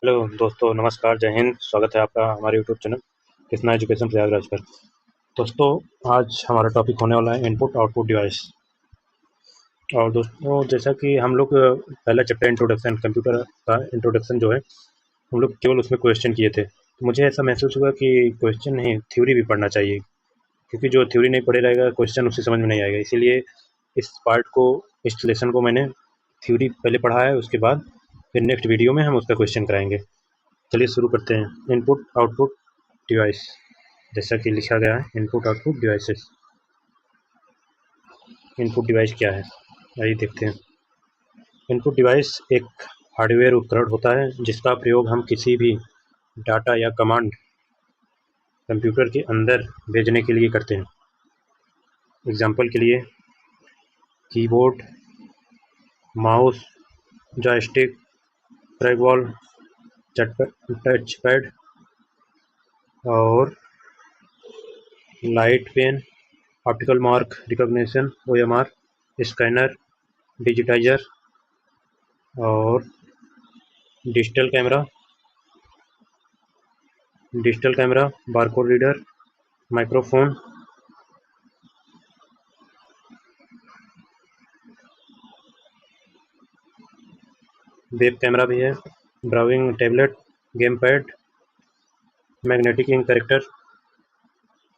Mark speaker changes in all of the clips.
Speaker 1: Hello दोस्तों, नमस्कार, जय हिंद। स्वागत है आपका हमारे YouTube channel Krishna education Prayagraj पर। दोस्तों, आज हमारा टॉपिक होने वाला है इनपुट आउटपुट डिवाइस। और दोस्तों, जैसा कि हम लोग पहला चैप्टर इंट्रोडक्शन, कंप्यूटर का इंट्रोडक्शन जो है, हम लोग केवल उसमें क्वेश्चन किए थे। तो मुझे ऐसा महसूस हुआ कि क्वेश्चन नहीं, थ्योरी भी पढ़ना चाहिए, क्योंकि जो थ्योरी नहीं पढ़े रहेगा क्वेश्चन उससे समझ में नहीं आएगा। इसीलिए इस पार्ट को, इस लेसन को मैंने थ्योरी पहले पढ़ा है, उसके बाद फिर नेक्स्ट वीडियो में हम उसका क्वेश्चन कराएंगे। चलिए शुरू करते हैं। इनपुट आउटपुट डिवाइस, जैसा कि लिखा गया है, input output devices. Input device क्या है, आइए देखते हैं। इनपुट डिवाइस एक हार्डवेयर उपकरण होता है जिसका प्रयोग हम किसी भी डाटा या कमांड कंप्यूटर के अंदर भेजने के लिए करते हैं। एग्जाम्पल के लिए keyboard, mouse, joystick, trackball, touch pad और light pen, optical mark recognition OMR, scanner, digitiser और digital camera, barcode reader, microphone, web camera भी है, browsing tablet, game pad, magnetic ink character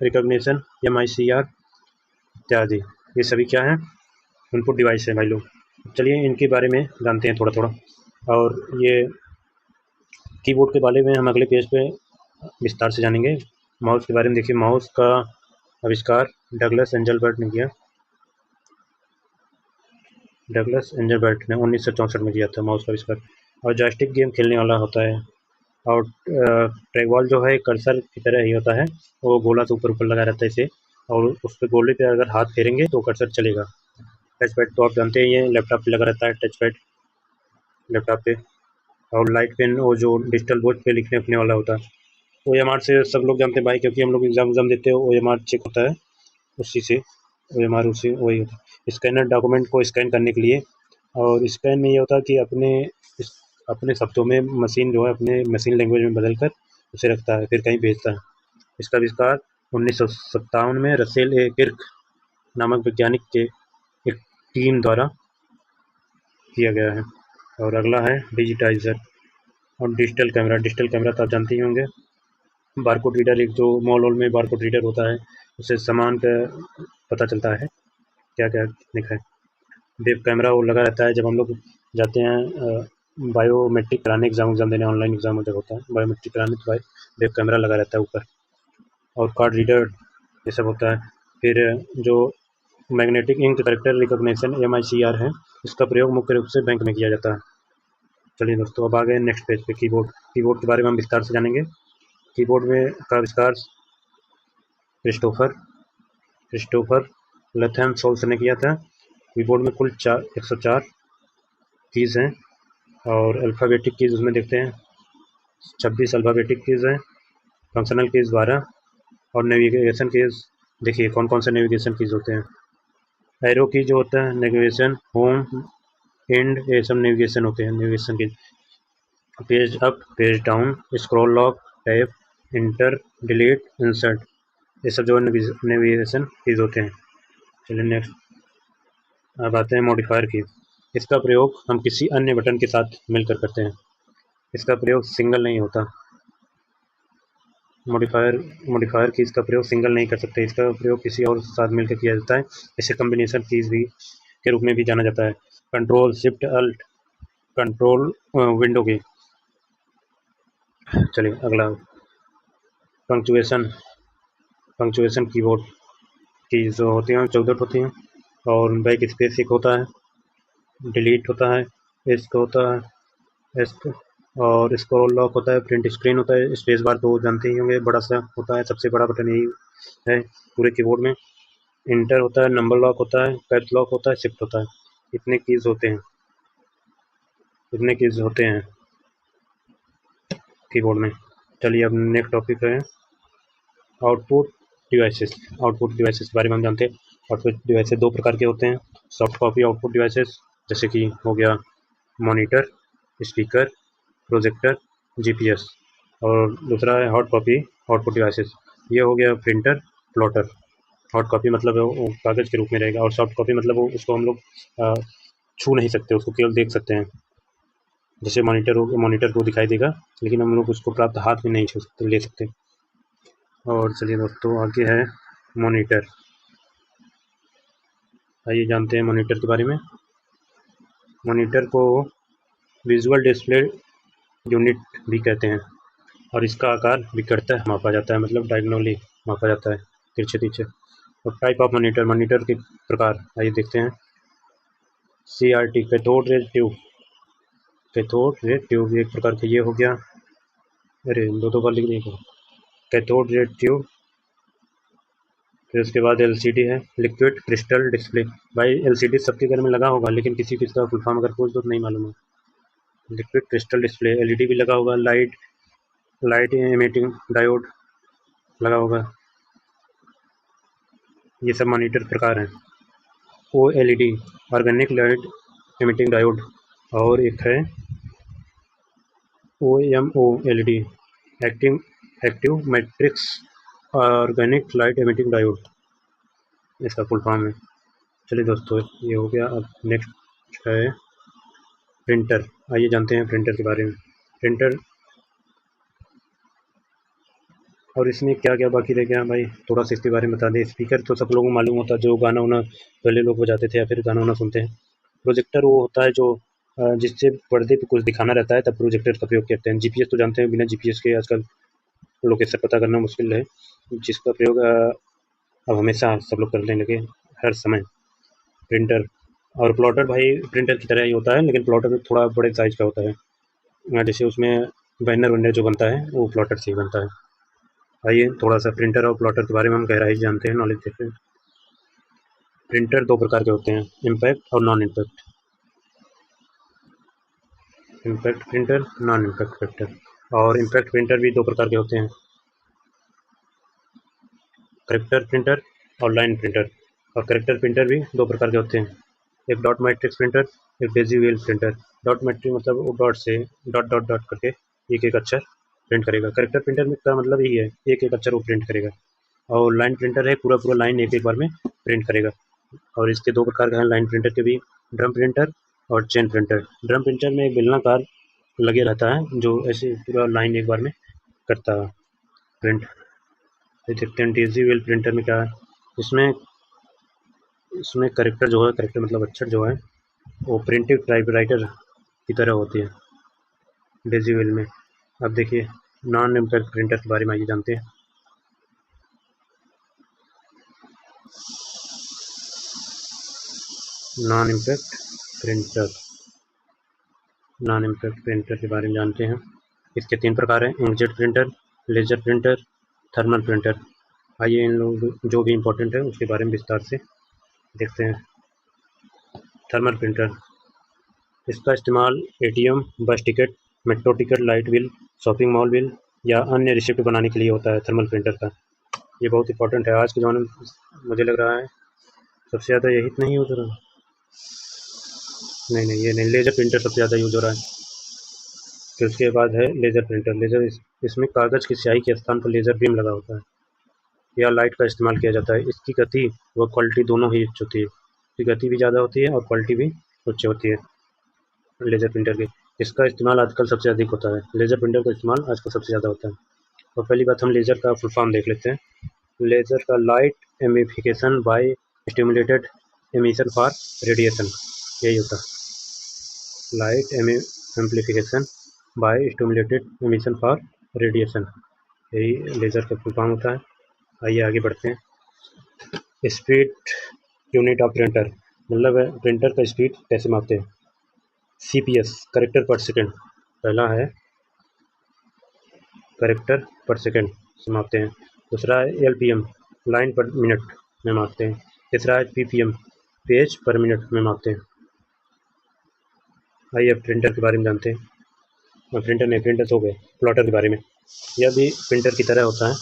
Speaker 1: recognition MICR इत्यादि। ये सभी क्या है, इनपुट डिवाइस है भाई लोग। चलिए इनके बारे में जानते हैं थोड़ा थोड़ा। और ये कीबोर्ड के बारे में हम अगले पेज पे विस्तार से जानेंगे। माउस के बारे में देखिए, माउस का आविष्कार डगलस एंजलबर्ट ने किया। डगलस एंजलबर्ट ने 1964 में किया था माउस का आविष्कार। और जॉयस्टिक गेम खेलने वाला होता है। और ट्रैकबॉल जो है कर्सर की तरह ही होता है, वो गोला से ऊपर ऊपर लगा रहता है इसे, और उस पर गोले पे अगर हाथ फेरेंगे तो कर्सर चलेगा। टच पैड तो आप जानते हैं, ये लैपटॉप पे लगा रहता है टच पैड, लैपटॉप पे। और लाइट पेन वो जो डिजिटल बोर्ड पे लिखने उखने वाला होता है। OMR से सब लोग जानते हैं भाई, क्योंकि हम लोग एग्जाम देते हैं, OMR चेक होता है उसी से। OMR उसी वही होता है। स्कैनर डॉक्यूमेंट को स्कैन करने के लिए। और स्कैन में ये होता है कि अपने शब्दों में मशीन जो है अपने मशीन लैंग्वेज में बदल कर उसे रखता है, फिर कहीं भेजता है। इसका आविष्कार 1957 में रसेल ए किर्क नामक वैज्ञानिक के एक टीम द्वारा किया गया है। और अगला है डिजिटाइजर और डिजिटल कैमरा तो आप जानते ही होंगे। बारकोड रीडर, एक जो मॉल में बारकोड रीडर होता है, उससे सामान का पता चलता है क्या क्या लिखा है। वेब कैमरा वो लगा रहता है जब हम लोग जाते हैं बायोमेट्रिक कराने, एग्जाम देने, ऑनलाइन एग्जाम जब होता है बायोमेट्रिक कराने, तो वेब कैमरा लगा रहता है ऊपर। और कार्ड रीडर ये सब होता है। फिर जो magnetic ink character recognition MICR है, इसका प्रयोग मुख्य रूप से बैंक में किया जाता है। चलिए दोस्तों, अब आ गए नेक्स्ट पेज पे। कीबोर्ड के बारे में हम विस्तार से जानेंगे। कीबोर्ड में का आविष्कार क्रिस्टोफर लथम सोल्स ने किया था। कीबोर्ड में कुल 104 कीज़ हैं, और अल्फ़ाबेटिक कीज़ उसमें देखते हैं 26 अल्फ़ाबेटिक कीज़ हैं, फंक्शनल कीज़ 12 और नेविगेशन कीज़ देखिए कौन कौन से नेविगेशन कीज़ होते हैं। एरो की जो होता है नेविगेशन, होम, एंड, ये सब नेविगेशन होते हैं, navigation keys. Page up, page down, scroll lock, tab, inter, delete, insert, ये सब जो नेविगेशन कीज़ होते हैं। चलिए नेक्स्ट, अब आते हैं मॉडिफायर की। इसका प्रयोग हम किसी अन्य बटन के साथ मिलकर करते हैं। इसका प्रयोग सिंगल नहीं होता। मॉडिफायर कीज़ का प्रयोग सिंगल नहीं कर सकते, इसका प्रयोग किसी और साथ मिलकर किया जाता है। इसे कम्बिनेशन कीज़ भी के रूप में भी जाना जाता है। Control shift alt, control window key. चलिए अगला, पंक्चुएशन कीबोर्ड की जो होती हैं 14 होती हैं। और बैक स्पेस एक होता है, डिलीट होता है, एस्क होता है, एस्क, और स्क्रॉल लॉक होता है, प्रिंट स्क्रीन होता है, स्पेस बार तो जानते ही होंगे, बड़ा सा होता है, सबसे बड़ा बटन यही है पूरे कीबोर्ड में। इंटर होता है, नंबर लॉक होता है, कैप्स लॉक होता है, शिफ्ट होता है। इतने कीज़ होते हैं कीबोर्ड में। चलिए अब नेक्स्ट टॉपिक है आउटपुट डिवाइसेस। आउटपुट डिवाइसेस के बारे में हम जानते हैं। आउटपुट डिवाइसेस दो प्रकार के होते हैं। सॉफ्ट कॉपी आउटपुट डिवाइसेस, जैसे कि हो गया मॉनिटर, स्पीकर, प्रोजेक्टर जीपीएस, और दूसरा है हॉट कॉपी आउटपुट डिवाइसेस। ये हो गया प्रिंटर, प्लॉटर। हॉट कॉपी मतलब वो कागज़ के रूप में रहेगा, और सॉफ्ट कॉपी मतलब वो उसको हम लोग छू नहीं सकते, उसको केवल देख सकते हैं। जैसे मॉनिटर हो, मॉनिटर को दिखाई देगा, लेकिन हम लोग उसको प्राप्त हाथ में नहीं छू सकते, ले सकते। और चलिए दोस्तों, आगे है मॉनिटर। आइए जानते हैं मॉनिटर के बारे में। मॉनिटर को विजुअल डिस्प्ले यूनिट भी कहते हैं, और इसका आकार विकटतः मापा जाता है, मतलब डायगोनली मापा जाता है, तिरछे तिरछे। और टाइप ऑफ मॉनिटर, मॉनिटर के प्रकार आइए देखते हैं। CRT, cathode ray tube. Cathode ray tube एक प्रकार का ये हो गया। अरे दो बार लिख दिया। Cathode ray tube. फिर उसके बाद LCD है, लिक्विड क्रिस्टल डिस्प्ले। भाई LCD सबके घर में लगा होगा, लेकिन किसी किसी का फुल फॉर्म अगर पूछ दो तो नहीं मालूम है। Liquid crystal display. LED भी लगा होगा, लाइट लाइट इमिटिंग डायोड लगा होगा। ये सब मॉनिटर प्रकार हैं। OLED, organic light emitting diode. और एक है OMOLED, active active matrix organic light emitting diode, इसका फुल फॉर्म है। चलिए दोस्तों, ये हो गया। अब नेक्स्ट है प्रिंटर। आइए जानते हैं प्रिंटर के बारे में। प्रिंटर और इसमें क्या क्या बाकी रह गया भाई, थोड़ा सा इसके बारे में बता दें। स्पीकर तो सब लोगों को मालूम होता है, जो गाना वाना पहले लोग बजाते थे या फिर गाना वाना सुनते हैं। प्रोजेक्टर वो होता है जो जिससे पर्दे पे कुछ दिखाना रहता है, तब प्रोजेक्टर का प्रयोग करते हैं। जीपीएस तो जानते हैं, बिना जीपीएस के आजकल लोकेशन पता करना मुश्किल है, जिसका प्रयोग अब हमेशा सब लोग करने लगे, हर समय। प्रिंटर और प्लॉटर भाई प्रिंटर की तरह ही होता है, लेकिन प्लॉटर में थोड़ा बड़े साइज का होता है। जैसे उसमें बैनर वैनर जो बनता है वो प्लॉटर से ही बनता है। आइए थोड़ा सा प्रिंटर और प्लॉटर के बारे में हम गहराई से जानते हैं, नॉलेज देखते हैं। प्रिंटर दो प्रकार के होते हैं, इम्पैक्ट और non impact. Impact printer, non impact printer. और इम्पैक्ट प्रिंटर भी दो प्रकार के होते हैं, करेक्टर प्रिंटर और लाइन प्रिंटर। और करेक्टर प्रिंटर भी दो प्रकार के होते हैं, एक डॉट मैट्रिक्स प्रिंटर, एक डेजीवेल प्रिंटर। डॉट मैट्रिक्स मतलब वो डॉट से डॉट डॉट डॉट करके एक एक अक्षर प्रिंट करेगा। करेक्टर प्रिंटर में का मतलब यही है, एक एक अक्षर वो प्रिंट करेगा। और लाइन प्रिंटर है, पूरा पूरा लाइन एक एक बार में प्रिंट करेगा। और इसके दो प्रकार का है लाइन प्रिंटर के भी, ड्रम प्रिंटर और चेन प्रिंटर। ड्रम प्रिंटर में एक बेलनाकार लगे रहता है, जो ऐसे पूरा लाइन एक बार में करता है प्रिंट। ये देखते हैं डेजीवेल प्रिंटर में क्या है। इसमें इसमें करेक्टर जो है, करेक्टर मतलब अक्षर जो है, वो प्रिंटेड टाइपराइटर की तरह होती है डेजीवेल में। अब देखिए नॉन इम्पैक्ट प्रिंटर के बारे में आइए जानते हैं। Non impact printer, non impact printer के बारे में जानते हैं। इसके तीन प्रकार हैं, inkjet printer, laser printer, thermal printer. आइए इन लोग जो भी इम्पोर्टेंट है उसके बारे में विस्तार से देखते हैं। थर्मल प्रिंटर, इसका इस्तेमाल ATM, बस ticket, metro ticket, light bill, shopping mall bill या अन्य रिसिप्ट बनाने के लिए होता है थर्मल प्रिंटर का। ये बहुत इंपॉर्टेंट है आज के ज़माने में, मुझे लग रहा है सबसे ज़्यादा यही तो नहीं यूज़ हो रहा है। नहीं, ये नहीं, लेज़र प्रिंटर सबसे ज़्यादा यूज़ हो रहा है। फिर उसके बाद है लेज़र प्रिंटर। लेज़र इसमें कागज़ की स्याही के स्थान पर लेज़र बीम लगा होता है या लाइट का इस्तेमाल किया जाता है। इसकी गति व क्वालिटी दोनों ही उच्च होती है, इसकी गति भी ज़्यादा होती है और क्वालिटी भी उच्च होती है लेज़र प्रिंटर की। इसका इस्तेमाल आजकल सबसे अधिक होता है, लेज़र प्रिंटर का इस्तेमाल आजकल सबसे ज़्यादा होता है। और पहली बात हम लेज़र का फुल फॉर्म देख लेते हैं। लेज़र का light amplification by stimulated emission for radiation, यही होता है, light amplification by stimulated emission for radiation, यही लेज़र का फुल फॉर्म होता है। आइए आगे बढ़ते हैं। स्पीड यूनिट ऑफ प्रिंटर, मतलब प्रिंटर का स्पीड कैसे मापते हैं। CPS, करेक्टर पर सेकेंड। पहला है करेक्टर पर सेकेंड से मापते हैं। दूसरा है LPM, लाइन पर मिनट में मापते हैं। तीसरा है PPM, पेज पर मिनट में मापते हैं। आइए अब प्रिंटर के बारे में जानते हैं। प्रिंटर नहीं, प्रिंटर तो हो गए, प्लॉटर के बारे में। यह भी प्रिंटर की तरह होता है,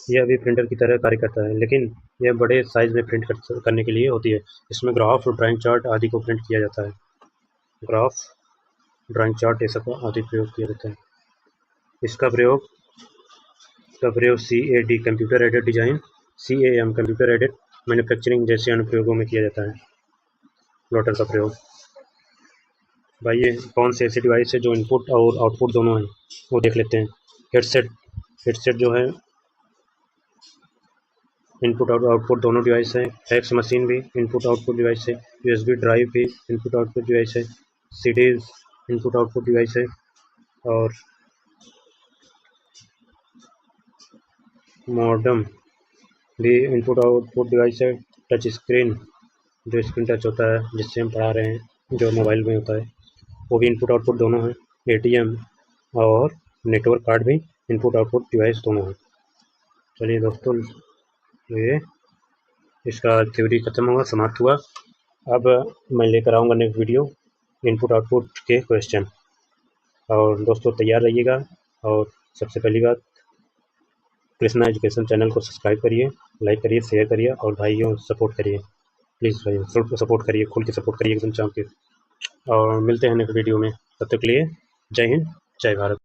Speaker 1: यह भी प्रिंटर की तरह कार्य करता है, लेकिन यह बड़े साइज में प्रिंट करने के लिए होती है। इसमें ग्राफ, ड्राइंग चार्ट आदि को प्रिंट किया जाता है। ग्राफ ड्राइंग चार्ट ये सब आदि प्रयोग किया जाता है। इसका प्रयोग CAD computer aided design, CAM computer aided manufacturing जैसे अनुप्रयोगों में किया जाता है प्लॉटर का प्रयोग। भाई ये कौन से ऐसे डिवाइस है जो इनपुट और आउटपुट दोनों हैं वो देख लेते हैं। हेडसेट जो है इनपुट और आउटपुट दोनों डिवाइस है। फैक्स मशीन भी इनपुट आउटपुट डिवाइस है। USB ड्राइव भी इनपुट आउटपुट डिवाइस है। CDs इनपुट आउटपुट डिवाइस है। और मॉडेम भी इनपुट आउटपुट डिवाइस है। टच स्क्रीन जो स्क्रीन टच होता है जिससे हम पढ़ा रहे हैं जो मोबाइल में होता है वो भी इनपुट आउटपुट दोनों हैं। ATM और नेटवर्क कार्ड भी इनपुट आउटपुट डिवाइस दोनों हैं। चलिए दोस्तों, ये इसका थ्योरी खत्म हुआ, समाप्त हुआ। अब मैं लेकर आऊँगा नेक्स्ट वीडियो इनपुट आउटपुट के क्वेश्चन। और दोस्तों तैयार रहिएगा। और सबसे पहली बात, कृष्णा एजुकेशन चैनल को सब्सक्राइब करिए, लाइक करिए, शेयर करिए और भाइयों सपोर्ट करिए। प्लीज़ भाई सपोर्ट करिए, खुल के सपोर्ट करिए एकदम चाह के। और मिलते हैं नेक्स्ट वीडियो में, तब तक के लिए जय हिंद, जय भारत।